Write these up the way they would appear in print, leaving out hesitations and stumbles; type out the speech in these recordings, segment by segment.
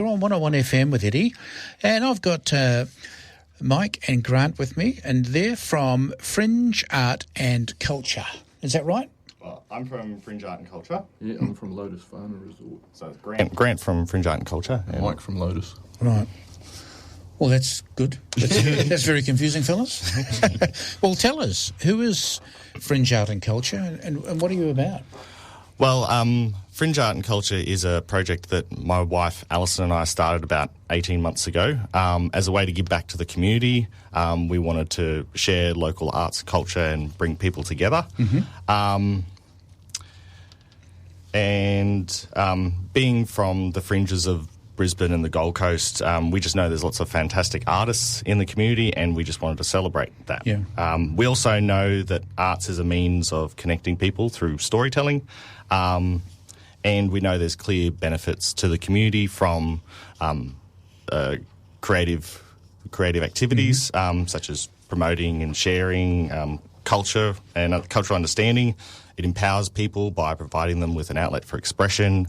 You're on 101 FM with Eddie, and I've got Mike and Grant with me, and they're from Fringe Art and Culture. Is that right? Well, I'm from Fringe Art and Culture. Yeah, I'm from Lotus Farm Resort. So it's Grant from Fringe Art and Culture. And Mike from Lotus. Right. Well, that's good. That's very confusing, fellas. Well, tell us, who is Fringe Art and Culture, and what are you about? Well, Fringe Art and Culture is a project that my wife Alison and I started about 18 months ago as a way to give back to the community. We wanted to share local arts and culture and bring people together. Mm-hmm. Being from the fringes of Brisbane and the Gold Coast, we just know there's lots of fantastic artists in the community, and we just wanted to celebrate that. Yeah. We also know that arts is a means of connecting people through storytelling, and we know there's clear benefits to the community from creative activities, such as promoting and sharing culture and cultural understanding. It empowers people by providing them with an outlet for expression,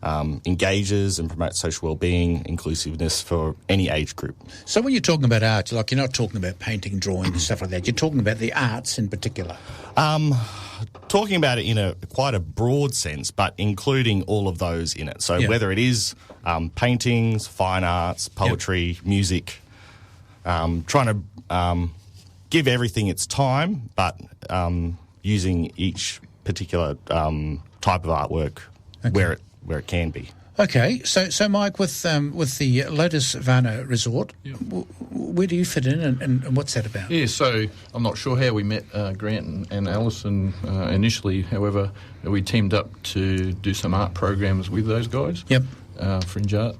engages and promotes social wellbeing, inclusiveness for any age group. So when you're talking about art, like, you're not talking about painting, drawing and stuff like that. You're talking about the arts in particular. Talking about it in quite a broad sense, but including all of those in it. So whether it is paintings, fine arts, poetry, music, trying to give everything its time, but using each particular type of artwork where it can be. Okay, so Mike, with the Lotus Varna Resort, where do you fit in, and what's that about? Yeah, so I'm not sure how we met Grant and Alison initially. However, we teamed up to do some art programs with those guys. Yep. Fringe Art.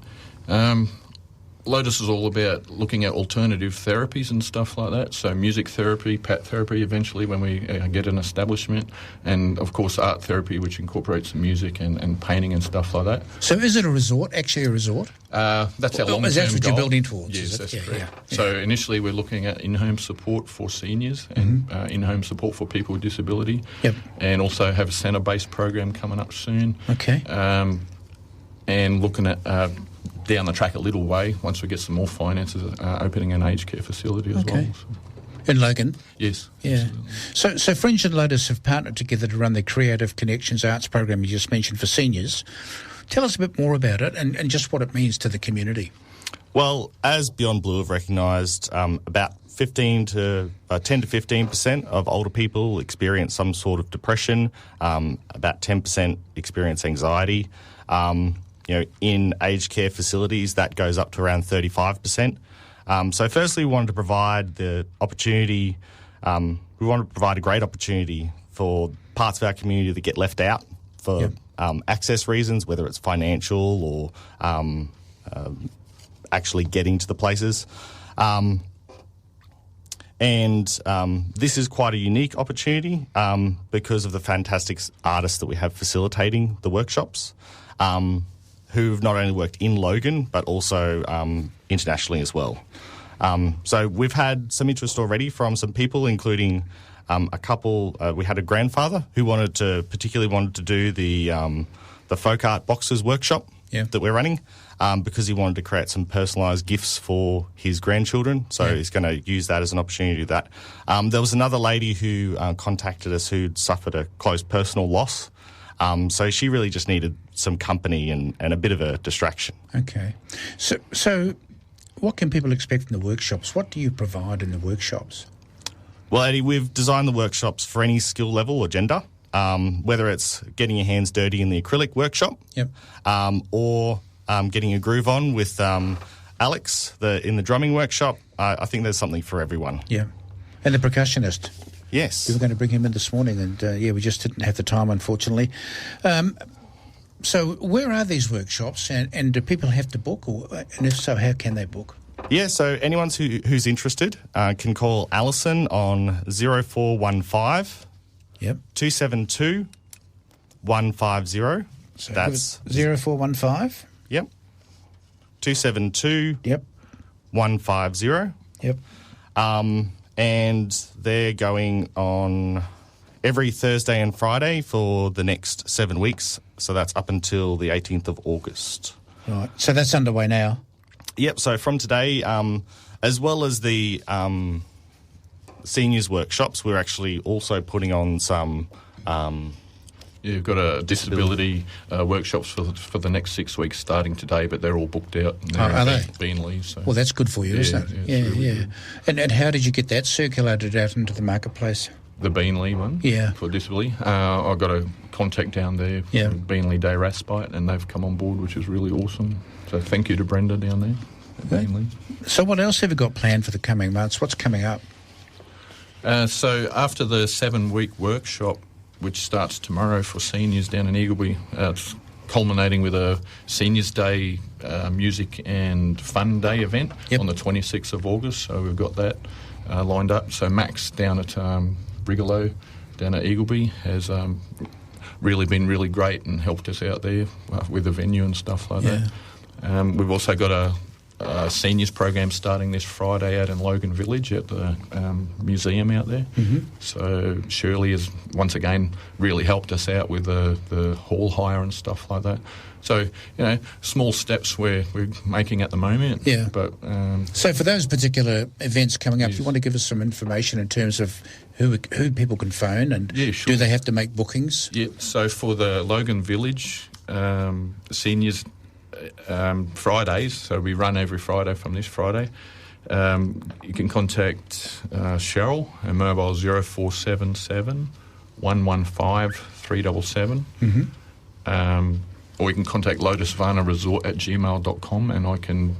Lotus is all about looking at alternative therapies and stuff like that. So music therapy, pat therapy eventually when we get an establishment, and of course art therapy, which incorporates music and painting and stuff like that. So is it a resort, actually a resort? That's our long-term goal. That's what you're building towards, yes, is it? That's correct. Yeah. So initially we're looking at in-home support for seniors and in-home support for people with disability. Yep. And also have a centre-based program coming up soon. Okay. And looking at down the track a little way, once we get some more finances, opening an aged care facility as well. So. In Logan? Yes. Yeah. So Fringe and Lotus have partnered together to run the Creative Connections Arts program you just mentioned for seniors. Tell us a bit more about it and just what it means to the community. Well, as Beyond Blue have recognised, about 10 to 15% of older people experience some sort of depression, about 10% experience anxiety. In aged care facilities, that goes up to around 35%. So firstly, we wanted to provide the opportunity, we wanted to provide a great opportunity for parts of our community that get left out for access reasons, whether it's financial or actually getting to the places. This is quite a unique opportunity because of the fantastic artists that we have facilitating the workshops. Who've not only worked in Logan, but also internationally as well. So we've had some interest already from some people, including a couple. We had a grandfather who particularly wanted to do the folk art boxes workshop that we're running because he wanted to create some personalised gifts for his grandchildren. So he's going to use that as an opportunity to do that. There was another lady who contacted us who'd suffered a close personal loss. So she really just needed some company and a bit of a distraction. Okay. So what can people expect in the workshops? What do you provide in the workshops? Well, Eddie, we've designed the workshops for any skill level or gender, whether it's getting your hands dirty in the acrylic workshop or getting a groove on with Alex in the drumming workshop. I think there's something for everyone. Yeah. And the percussionist. Yes. We were going to bring him in this morning and, we just didn't have the time, unfortunately. So where are these workshops and do people have to book? And if so, how can they book? Yeah, so anyone who's interested can call Alison on 0415 272 150. So that's 0415? Yep. 272 150. Yep. And they're going on every Thursday and Friday for the next 7 weeks. So that's up until the 18th of August. Right. So that's underway now. Yep. So from today, as well as the seniors workshops, we're actually also putting on some. You've got a disability workshops for the next 6 weeks starting today, but they're all booked out. Are they? Beanley. So. Well, that's good for you, isn't it? Yeah. Really And how did you get that circulated out into the marketplace? The Beanley one, for disability. I've got a contact down there from Beanley Day Respite, and they've come on board, which is really awesome. So thank you to Brenda down there at Beanley. So what else have you got planned for the coming months? What's coming up? So after the 7-week workshop, which starts tomorrow for seniors down in Eagleby, it's culminating with a Seniors Day music and fun day event on the 26th of August. So we've got that lined up. So Max down at Brigalow down at Eagleby has really been really great and helped us out there with the venue and stuff like that. We've also got a seniors program starting this Friday out in Logan Village at the museum out there. So Shirley has once again really helped us out with the hall hire and stuff like that. So, small steps we're making at the moment. Yeah. But so for those particular events coming up, you want to give us some information in terms of who people can phone and do they have to make bookings? Yeah. So for the Logan Village seniors Fridays, so we run every Friday from this Friday. You can contact Cheryl, her mobile 0477 115 377. Or you can contact lotusvanaresort@gmail.com and I can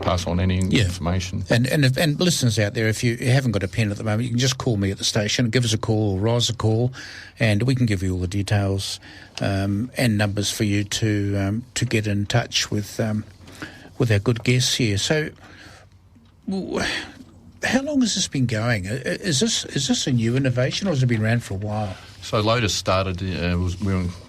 pass on any information. And listeners out there, if you haven't got a pen at the moment, you can just call me at the station, give us a call or Roz a call, and we can give you all the details and numbers for you to get in touch with our good guests here. So, how long has this been going? Is this a new innovation, or has it been around for a while? So Lotus started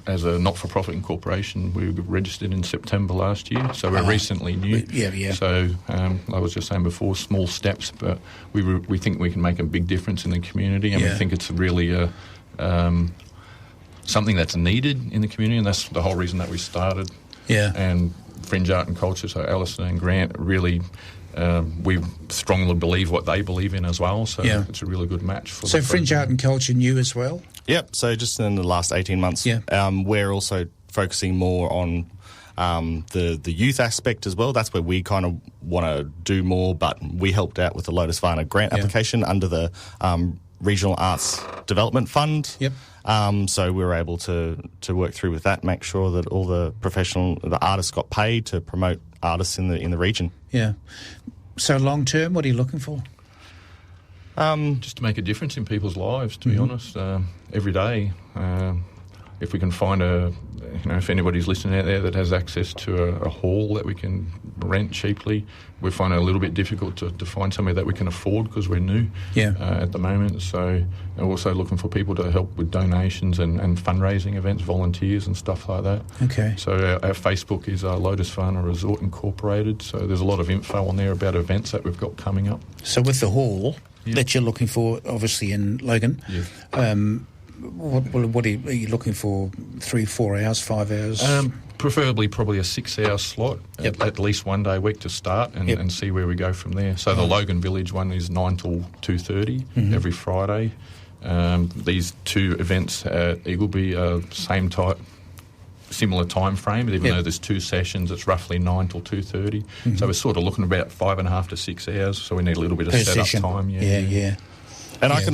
as a not-for-profit incorporation. We were registered in September last year, so we're recently new. So I was just saying before, small steps, but we think we can make a big difference in the community, and we think it's really something that's needed in the community, and that's the whole reason that we started. And Fringe Art and Culture, so Alison and Grant really... we strongly believe what they believe in as well, so it's a really good match for So Fringe Art and Culture new as well? Yep, so just in the last 18 months, we're also focusing more on the youth aspect as well. That's where we kind of want to do more, but we helped out with the Lotus Varna grant application under the Regional Arts Development Fund. So we were able to work through with that, make sure that all the artists got paid to promote artists in the region. So long term, what are you looking for? Just to make a difference in people's lives, to be honest. Every day, if we can find if anybody's listening out there that has access to a hall that we can rent cheaply, we find it a little bit difficult to find somewhere that we can afford because we're new at the moment. So we're also looking for people to help with donations and fundraising events, volunteers and stuff like that. Okay. So our Facebook is Lotus Varna Resort Incorporated. So there's a lot of info on there about events that we've got coming up. So with the hall that you're looking for, obviously in Logan, what are you looking for? 3-4 hours, 5 hours? Preferably probably a 6-hour slot, at least one day a week to start and see where we go from there. So the Logan Village one is 9 till 2:30 every Friday. These two events at Eagleby are similar time frame, even though there's two sessions, it's roughly 9 till 2:30. So we're sort of looking about 5.5 to 6 hours, so we need a little bit of set-up time. And I can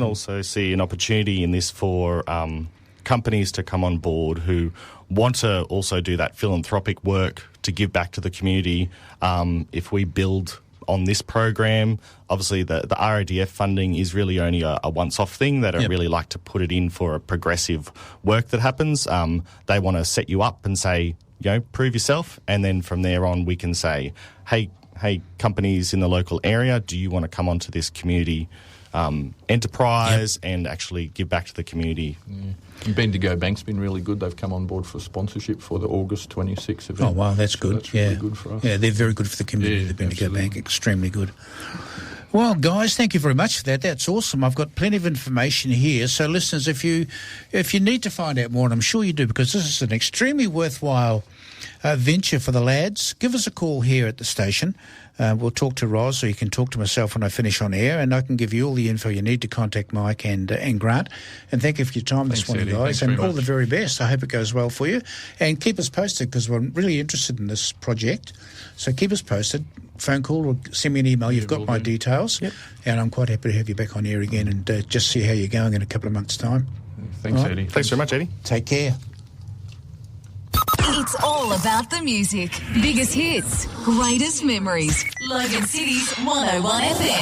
also see an opportunity in this for companies to come on board who want to also do that philanthropic work to give back to the community. If we build on this program, obviously the RADF funding is really only a once-off thing. They don't really like to put it in for a progressive work that happens. They want to set you up and say, prove yourself, and then from there on we can say, hey, companies in the local area, do you want to come onto this community enterprise and actually give back to the community? And Bendigo Bank's been really good. They've come on board for sponsorship for the August 26th event. Oh, wow, that's good. So that's really good for us. Yeah, they're very good for the community, the Bendigo Bank, extremely good. Well, guys, thank you very much for that. That's awesome. I've got plenty of information here. So, listeners, if you need to find out more, and I'm sure you do, because this is an extremely worthwhile venture for the lads, give us a call here at the station. We'll talk to Roz, or you can talk to myself when I finish on air, and I can give you all the info you need to contact Mike and Grant. And thank you for your time this morning, Eddie. guys, Thanks and very all the much. very best. I hope it goes well for you. And keep us posted, because we're really interested in this project. So keep us posted. Phone call or send me an email. You've got will my do. details. Yep. And I'm quite happy to have you back on air again and just see how you're going in a couple of months' time. Thanks, All right. Eddie. Thanks very much, Eddie. Take care. It's all about the music. Biggest hits, greatest memories. Logan City's 101 FM.